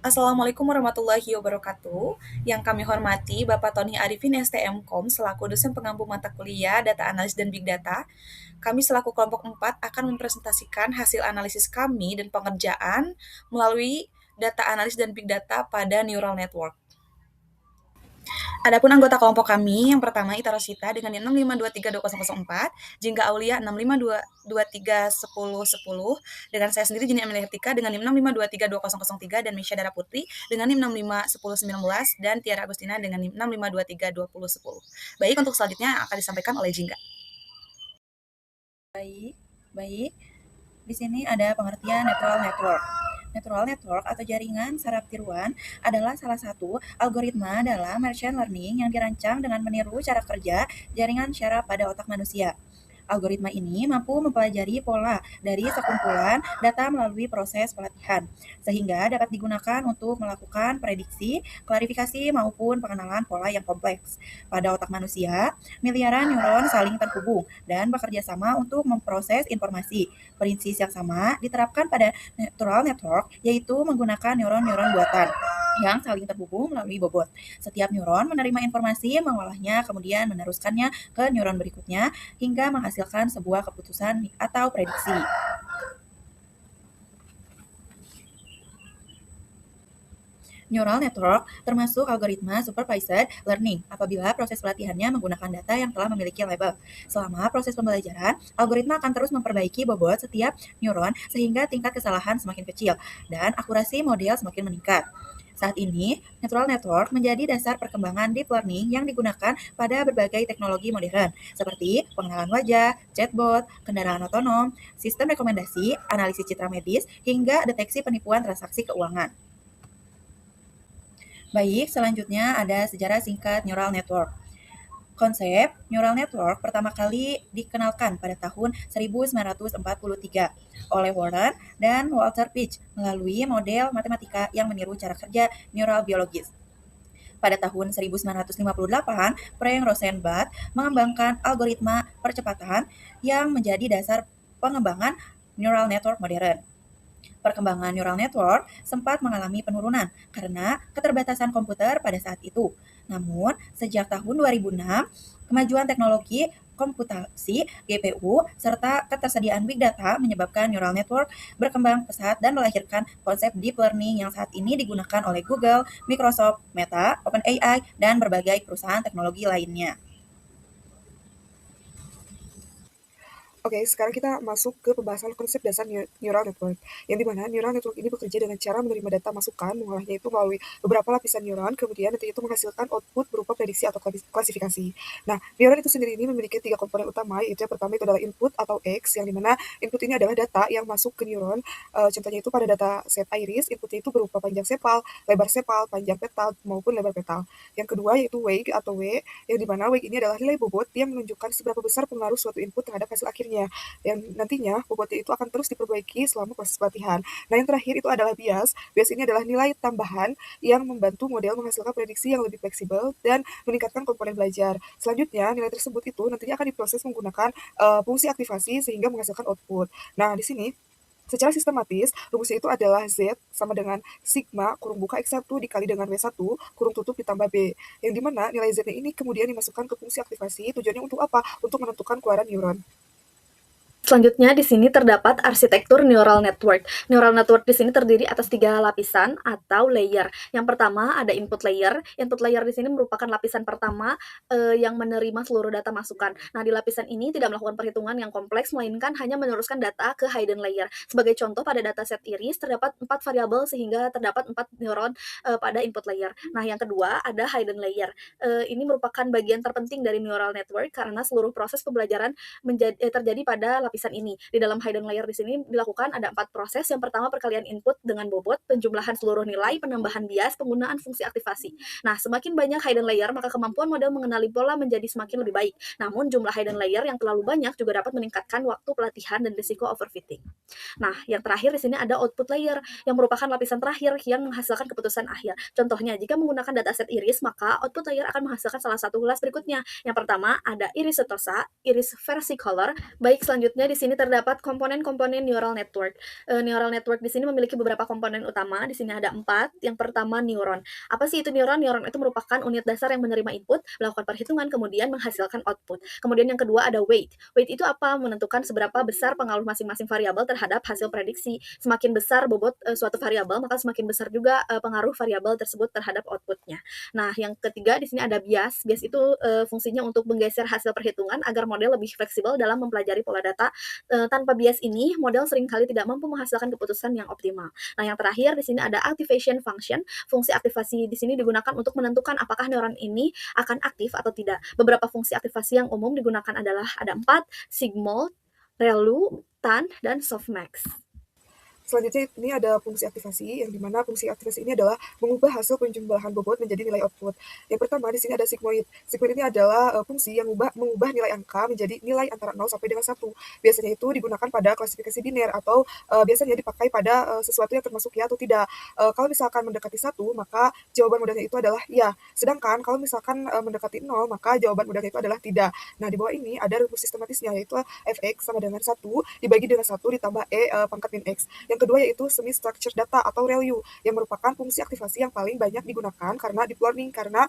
Assalamualaikum warahmatullahi wabarakatuh. Yang kami hormati Bapak Tony Arifin STMkom selaku dosen pengampu mata kuliah Data Analis dan Big Data. Kami selaku kelompok 4 akan mempresentasikan hasil analisis kami dan pengerjaan melalui data analis dan big data pada neural network. Adapun anggota kelompok kami, yang pertama Ita Rosita dengan NIM 652320004, Jingga Aulia 652231010, dengan saya sendiri Jini Amelia Hertika dengan NIM 652320003, dan Misha Dara Putri dengan NIM 651019, dan Tiara Agustina dengan NIM 652322010. Baik, untuk selanjutnya akan disampaikan oleh Jingga. Baik. Di sini ada pengertian neural network. Neural network atau jaringan saraf tiruan adalah salah satu algoritma dalam machine learning yang dirancang dengan meniru cara kerja jaringan syaraf pada otak manusia. Algoritma ini mampu mempelajari pola dari sekumpulan data melalui proses pelatihan, sehingga dapat digunakan untuk melakukan prediksi, klarifikasi, maupun pengenalan pola yang kompleks. Pada otak manusia, miliaran neuron saling terhubung dan bekerja sama untuk memproses informasi. Prinsip yang sama diterapkan pada neural network, yaitu menggunakan neuron-neuron buatan yang saling terhubung melalui bobot. Setiap neuron menerima informasi, mengolahnya, kemudian meneruskannya ke neuron berikutnya hingga menghasilkan sebuah keputusan atau prediksi. Neural network termasuk algoritma supervised learning apabila proses pelatihannya menggunakan data yang telah memiliki label. Selama proses pembelajaran, algoritma akan terus memperbaiki bobot setiap neuron sehingga tingkat kesalahan semakin kecil dan akurasi model semakin meningkat. Saat ini, neural network menjadi dasar perkembangan deep learning yang digunakan pada berbagai teknologi modern, seperti pengenalan wajah, chatbot, kendaraan otonom, sistem rekomendasi, analisis citra medis, hingga deteksi penipuan transaksi keuangan. Baik, selanjutnya ada sejarah singkat neural network. Konsep neural network pertama kali dikenalkan pada tahun 1943 oleh Warren dan Walter Pitch melalui model matematika yang meniru cara kerja neural biologis. Pada tahun 1958, Frank Rosenblatt mengembangkan algoritma percepatan yang menjadi dasar pengembangan neural network modern. Perkembangan neural network sempat mengalami penurunan karena keterbatasan komputer pada saat itu. Namun, sejak tahun 2006, kemajuan teknologi komputasi, GPU, serta ketersediaan big data menyebabkan neural network berkembang pesat dan melahirkan konsep deep learning yang saat ini digunakan oleh Google, Microsoft, Meta, OpenAI, dan berbagai perusahaan teknologi lainnya. Oke, sekarang kita masuk ke pembahasan konsep dasar neural network, yang dimana neural network ini bekerja dengan cara menerima data masukan, mengolahnya itu melalui beberapa lapisan neuron, kemudian nanti itu menghasilkan output berupa prediksi atau klasifikasi. Nah, neuron itu sendiri ini memiliki 3 komponen utama, yaitu yang pertama itu adalah input atau X, yang dimana input ini adalah data yang masuk ke neuron. Contohnya itu pada data set iris, inputnya itu berupa panjang sepal, lebar sepal, panjang petal, maupun lebar petal. Yang kedua yaitu weight atau W, yang dimana weight ini adalah nilai bobot yang menunjukkan seberapa besar pengaruh suatu input terhadap hasil akhirnya, yang nantinya bobotnya itu akan terus diperbaiki selama proses pelatihan. Nah, yang terakhir itu adalah bias. Bias ini adalah nilai tambahan yang membantu model menghasilkan prediksi yang lebih fleksibel dan meningkatkan komponen belajar. Selanjutnya, nilai tersebut itu nantinya akan diproses menggunakan fungsi aktivasi sehingga menghasilkan output. Nah, di sini secara sistematis, rumusnya itu adalah Z sama dengan sigma kurung buka X1 dikali dengan W1 kurung tutup ditambah B. Yang dimana nilai Z ini kemudian dimasukkan ke fungsi aktivasi, tujuannya untuk apa? Untuk menentukan keluaran neuron. Selanjutnya di sini terdapat arsitektur neural network. Neural network di sini terdiri atas 3 lapisan atau layer. Yang pertama ada input layer. Input layer di sini merupakan lapisan pertama yang menerima seluruh data masukan. Nah, di lapisan ini tidak melakukan perhitungan yang kompleks, melainkan hanya meneruskan data ke hidden layer. Sebagai contoh, pada dataset iris terdapat 4 variabel sehingga terdapat 4 neuron pada input layer. Nah, yang kedua ada hidden layer. Ini merupakan bagian terpenting dari neural network karena seluruh proses pembelajaran terjadi pada lapisan ini. Di dalam hidden layer di sini dilakukan ada 4 proses. Yang pertama perkalian input dengan bobot, penjumlahan seluruh nilai, penambahan bias, penggunaan fungsi aktivasi. Nah, semakin banyak hidden layer, maka kemampuan model mengenali pola menjadi semakin lebih baik. Namun, jumlah hidden layer yang terlalu banyak juga dapat meningkatkan waktu pelatihan dan risiko overfitting. Nah, yang terakhir di sini ada output layer, yang merupakan lapisan terakhir yang menghasilkan keputusan akhir. Contohnya, jika menggunakan dataset iris, maka output layer akan menghasilkan salah satu kelas berikutnya. Yang pertama ada iris setosa, iris versicolor. Baik, selanjutnya Selanjutnya di sini terdapat komponen-komponen neural network. Neural network di sini memiliki beberapa komponen utama. Di sini ada 4. Yang pertama neuron. Apa sih itu neuron? Neuron itu merupakan unit dasar yang menerima input, melakukan perhitungan, kemudian menghasilkan output. Kemudian yang kedua ada weight. Weight itu apa? Menentukan seberapa besar pengaruh masing-masing variabel terhadap hasil prediksi. Semakin besar bobot suatu variabel, maka semakin besar juga pengaruh variabel tersebut terhadap outputnya. Nah, yang ketiga di sini ada bias. Bias itu fungsinya untuk menggeser hasil perhitungan agar model lebih fleksibel dalam mempelajari pola data. Tanpa bias ini, model seringkali tidak mampu menghasilkan keputusan yang optimal. Nah, yang terakhir di sini ada activation function. Fungsi aktivasi di sini digunakan untuk menentukan apakah neuron ini akan aktif atau tidak. Beberapa fungsi aktivasi yang umum digunakan adalah ada 4, sigmoid, ReLU, TAN, dan softmax. Selanjutnya ini ada fungsi aktivasi, yang dimana fungsi aktivasi ini adalah mengubah hasil penjumlahan bobot menjadi nilai output. Yang pertama di sini ada sigmoid. Sigmoid ini adalah fungsi yang mengubah nilai angka menjadi nilai antara 0 sampai dengan 1. Biasanya itu digunakan pada klasifikasi biner atau biasanya dipakai pada sesuatu yang termasuk ya atau tidak. Kalau misalkan mendekati 1, maka jawaban mudahnya itu adalah ya. Sedangkan kalau misalkan mendekati 0, maka jawaban mudahnya itu adalah tidak. Nah, di bawah ini ada rumus sistematisnya, yaitu fx sama dengan 1 dibagi dengan 1 ditambah pangkat min x. Yang kedua yaitu semi-structured data atau ReLU, yang merupakan fungsi aktivasi yang paling banyak digunakan karena deep learning, karena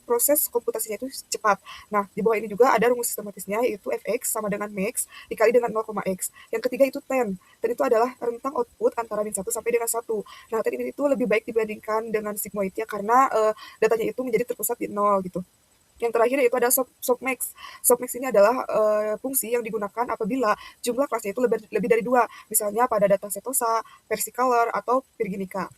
proses komputasinya itu cepat. Nah, di bawah ini juga ada rumus sistematisnya, yaitu fx sama dengan max dikali dengan 0,x. Yang ketiga itu TAN. TAN itu adalah rentang output antara min 1 sampai dengan 1. Nah, TAN ini itu lebih baik dibandingkan dengan sigmoidnya karena datanya itu menjadi terpusat di 0 gitu. Yang terakhir yaitu ada softmax. Softmax ini adalah fungsi yang digunakan apabila jumlah kelasnya itu lebih dari 2, misalnya pada data setosa, versicolor, atau virginica.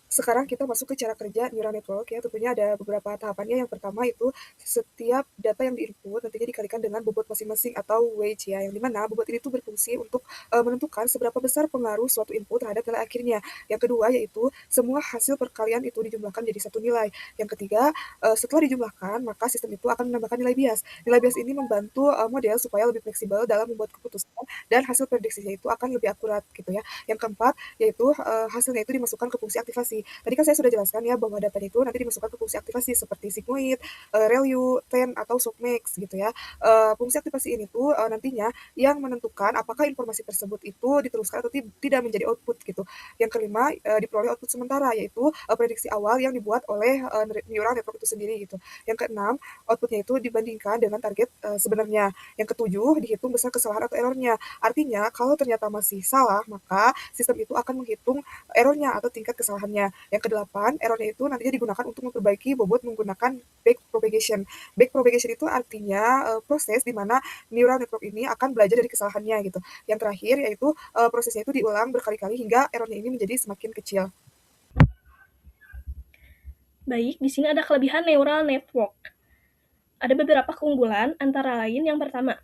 Sekarang kita masuk ke cara kerja neural network ya, tentunya ada beberapa tahapannya. Yang pertama itu setiap data yang diinput nantinya dikalikan dengan bobot masing-masing atau weight ya, yang dimana bobot ini tuh berfungsi untuk menentukan seberapa besar pengaruh suatu input terhadap nilai akhirnya. Yang kedua yaitu semua hasil perkalian itu dijumlahkan jadi satu nilai. Yang ketiga, setelah dijumlahkan maka sistem itu akan menambahkan nilai bias. Nilai bias ini membantu model supaya lebih fleksibel dalam membuat keputusan dan hasil prediksinya itu akan lebih akurat gitu ya. Yang keempat yaitu hasilnya itu dimasukkan ke fungsi aktivasi. Tadi kan saya sudah jelaskan ya bahwa data itu nanti dimasukkan ke fungsi aktivasi seperti sigmoid, ReLU, TAN, atau softmax gitu ya. Fungsi aktivasi ini tuh nantinya yang menentukan apakah informasi tersebut itu diteruskan atau tidak menjadi output gitu. Yang kelima, diperoleh output sementara, yaitu prediksi awal yang dibuat oleh neural network itu sendiri gitu. Yang keenam, outputnya itu dibandingkan dengan target sebenarnya. Yang ketujuh, dihitung besar kesalahan atau errornya. Artinya, kalau ternyata masih salah, maka sistem itu akan menghitung errornya atau tingkat kesalahannya. Yang kedelapan, errornya itu nantinya digunakan untuk memperbaiki bobot menggunakan backpropagation. Backpropagation itu artinya proses di mana neural network ini akan belajar dari kesalahannya gitu. Yang terakhir yaitu prosesnya itu diulang berkali-kali hingga errornya ini menjadi semakin kecil. Baik, di sini ada kelebihan neural network. Ada beberapa keunggulan, antara lain yang pertama,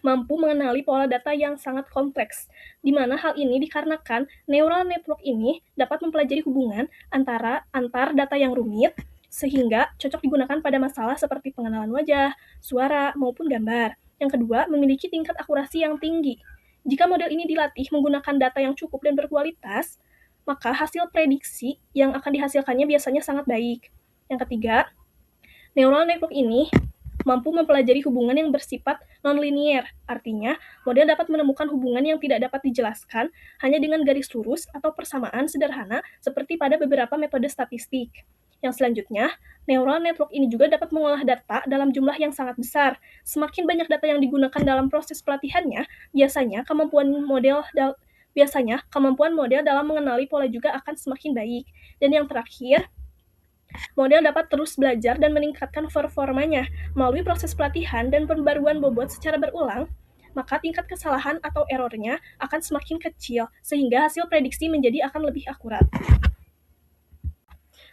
mampu mengenali pola data yang sangat kompleks, di mana hal ini dikarenakan neural network ini dapat mempelajari hubungan antar data yang rumit, sehingga cocok digunakan pada masalah seperti pengenalan wajah, suara, maupun gambar. Yang kedua, memiliki tingkat akurasi yang tinggi. Jika model ini dilatih menggunakan data yang cukup dan berkualitas, maka hasil prediksi yang akan dihasilkannya biasanya sangat baik. Yang ketiga, neural network ini mampu mempelajari hubungan yang bersifat non-linear. Artinya, model dapat menemukan hubungan yang tidak dapat dijelaskan hanya dengan garis lurus atau persamaan sederhana seperti pada beberapa metode statistik. Yang selanjutnya, neural network ini juga dapat mengolah data dalam jumlah yang sangat besar. Semakin banyak data yang digunakan dalam proses pelatihannya, biasanya kemampuan model dalam mengenali pola juga akan semakin baik. Dan yang terakhir, model dapat terus belajar dan meningkatkan performanya melalui proses pelatihan dan pembaruan bobot secara berulang, maka tingkat kesalahan atau errornya akan semakin kecil, sehingga hasil prediksi menjadi akan lebih akurat.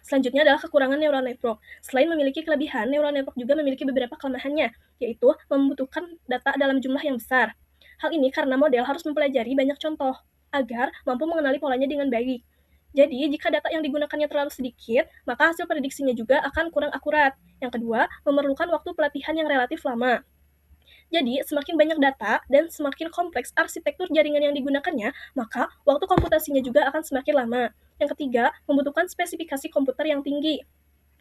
Selanjutnya adalah kekurangan neural network. Selain memiliki kelebihan, neural network juga memiliki beberapa kelemahannya, yaitu membutuhkan data dalam jumlah yang besar. Hal ini karena model harus mempelajari banyak contoh, agar mampu mengenali polanya dengan baik. Jadi, jika data yang digunakannya terlalu sedikit, maka hasil prediksinya juga akan kurang akurat. Yang kedua, memerlukan waktu pelatihan yang relatif lama. Jadi, semakin banyak data dan semakin kompleks arsitektur jaringan yang digunakannya, maka waktu komputasinya juga akan semakin lama. Yang ketiga, membutuhkan spesifikasi komputer yang tinggi.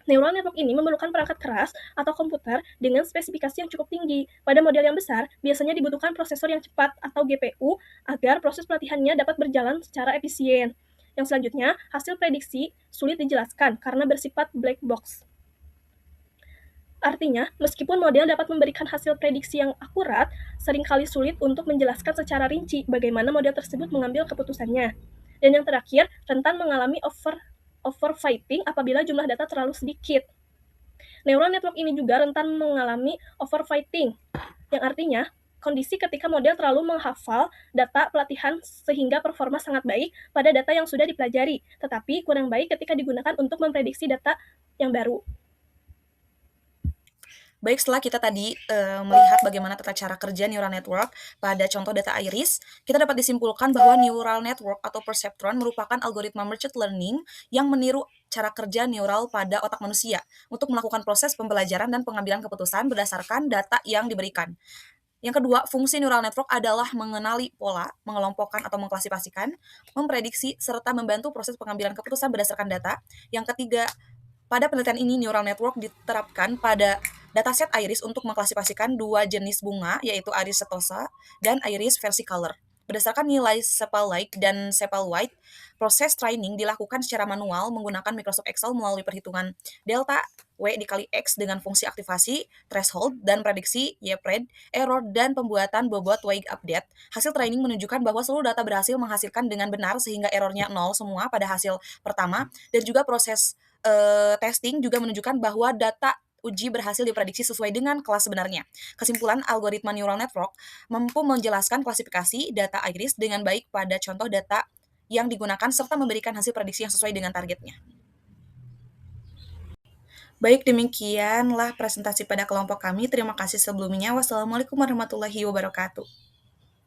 Neural network ini memerlukan perangkat keras atau komputer dengan spesifikasi yang cukup tinggi. Pada model yang besar, biasanya dibutuhkan prosesor yang cepat atau GPU agar proses pelatihannya dapat berjalan secara efisien. Yang selanjutnya, hasil prediksi sulit dijelaskan karena bersifat black box. Artinya, meskipun model dapat memberikan hasil prediksi yang akurat, seringkali sulit untuk menjelaskan secara rinci bagaimana model tersebut mengambil keputusannya. Dan yang terakhir, rentan mengalami overfitting apabila jumlah data terlalu sedikit. Neural network ini juga rentan mengalami overfitting, yang artinya kondisi ketika model terlalu menghafal data pelatihan sehingga performa sangat baik pada data yang sudah dipelajari, tetapi kurang baik ketika digunakan untuk memprediksi data yang baru. Baik, setelah kita tadi melihat bagaimana tata cara kerja neural network pada contoh data iris, kita dapat disimpulkan bahwa neural network atau perceptron merupakan algoritma machine learning yang meniru cara kerja neural pada otak manusia untuk melakukan proses pembelajaran dan pengambilan keputusan berdasarkan data yang diberikan. Yang kedua, fungsi neural network adalah mengenali pola, mengelompokkan atau mengklasifikasikan, memprediksi, serta membantu proses pengambilan keputusan berdasarkan data. Yang ketiga, pada penelitian ini, neural network diterapkan pada dataset iris untuk mengklasifikasikan dua jenis bunga, yaitu iris setosa dan iris versicolor. Berdasarkan nilai sepal light dan sepal white, proses training dilakukan secara manual menggunakan Microsoft Excel melalui perhitungan delta W dikali X dengan fungsi aktivasi, threshold, dan prediksi, YPRED, error, dan pembuatan bobot weight update. Hasil training menunjukkan bahwa seluruh data berhasil menghasilkan dengan benar sehingga errornya 0 semua pada hasil pertama, dan juga proses testing juga menunjukkan bahwa data uji berhasil diprediksi sesuai dengan kelas sebenarnya. Kesimpulan, algoritma neural network mampu menjelaskan klasifikasi data iris dengan baik pada contoh data yang digunakan serta memberikan hasil prediksi yang sesuai dengan targetnya. Baik, demikianlah presentasi pada kelompok kami. Terima kasih sebelumnya. Wassalamualaikum warahmatullahi wabarakatuh.